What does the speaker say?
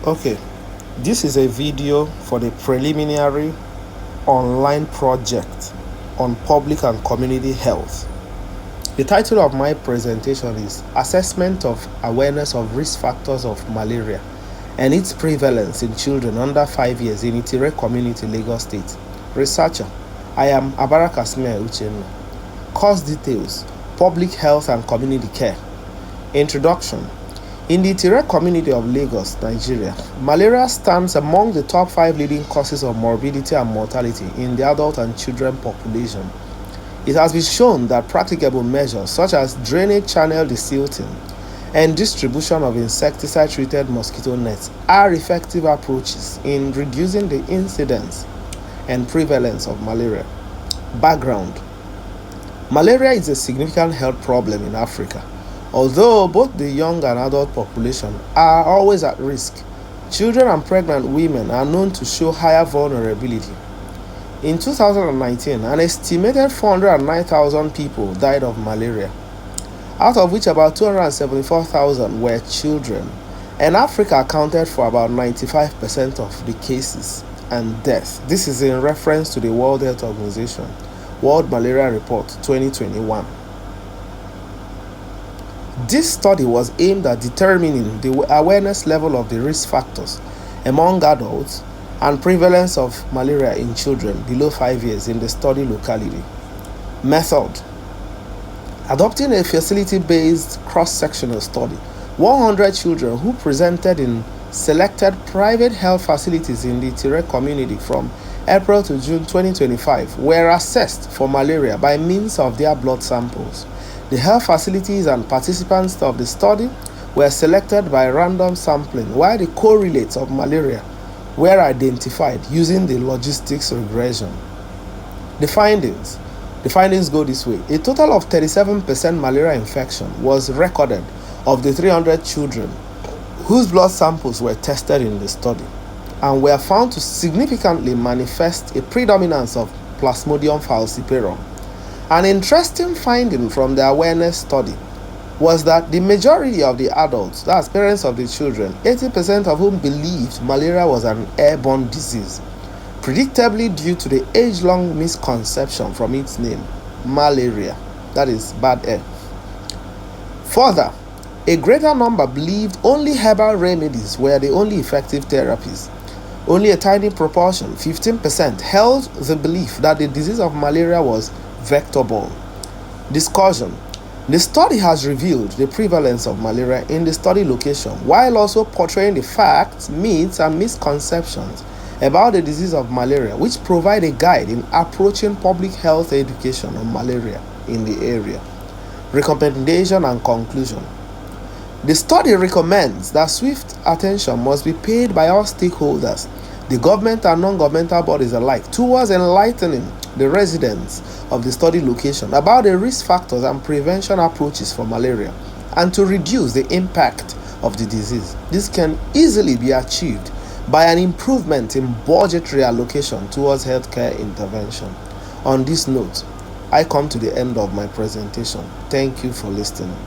Okay, this is a video for the preliminary online project on public and community health. The title of my presentation is Assessment of Awareness of Risk Factors of Malaria and its Prevalence in Children Under 5 Years in Itire Community, Lagos State. Researcher, I am Abara Casmir'S. Course details, Public Health and Community Care. Introduction. In the Itire community of Lagos, Nigeria, malaria stands among the top 5 leading causes of morbidity and mortality in the adult and children population. It has been shown that practicable measures such as drainage channel desilting and distribution of insecticide-treated mosquito nets are effective approaches in reducing the incidence and prevalence of malaria. Background. Malaria is a significant health problem in Africa. Although both the young and adult population are always at risk, children and pregnant women are known to show higher vulnerability. In 2019, an estimated 409,000 people died of malaria, out of which about 274,000 were children, and Africa accounted for about 95% of the cases and deaths. This is in reference to the World Health Organization World Malaria Report 2021. This study was aimed at determining the awareness level of the risk factors among adults and prevalence of malaria in children below 5 years in the study locality. Method. Adopting a facility-based cross-sectional study, 100 children who presented in selected private health facilities in the Itire community from April to June 2025 were assessed for malaria by means of their blood samples. The health facilities and participants of the study were selected by random sampling, while the correlates of malaria were identified using the logistics regression. The findings go this way. A total of 37% malaria infection was recorded of the 300 children whose blood samples were tested in the study and were found to significantly manifest a predominance of Plasmodium falciparum. An interesting finding from the awareness study was that the majority of the adults, that's parents of the children, 80% of whom believed malaria was an airborne disease, predictably due to the age-long misconception from its name, malaria, that is bad air. Further, a greater number believed only herbal remedies were the only effective therapies. Only a tiny proportion, 15%, held the belief that the disease of malaria was vector-borne. Discussion. The study has revealed the prevalence of malaria in the study location while also portraying the facts, myths, and misconceptions about the disease of malaria, which provide a guide in approaching public health education on malaria in the area. Recommendation and conclusion. The study recommends that swift attention must be paid by all stakeholders, the government and non-governmental bodies alike, towards enlightening the residents of the study location about the risk factors and prevention approaches for malaria and to reduce the impact of the disease. This can easily be achieved by an improvement in budgetary allocation towards healthcare intervention. On this note, I come to the end of my presentation. Thank you for listening.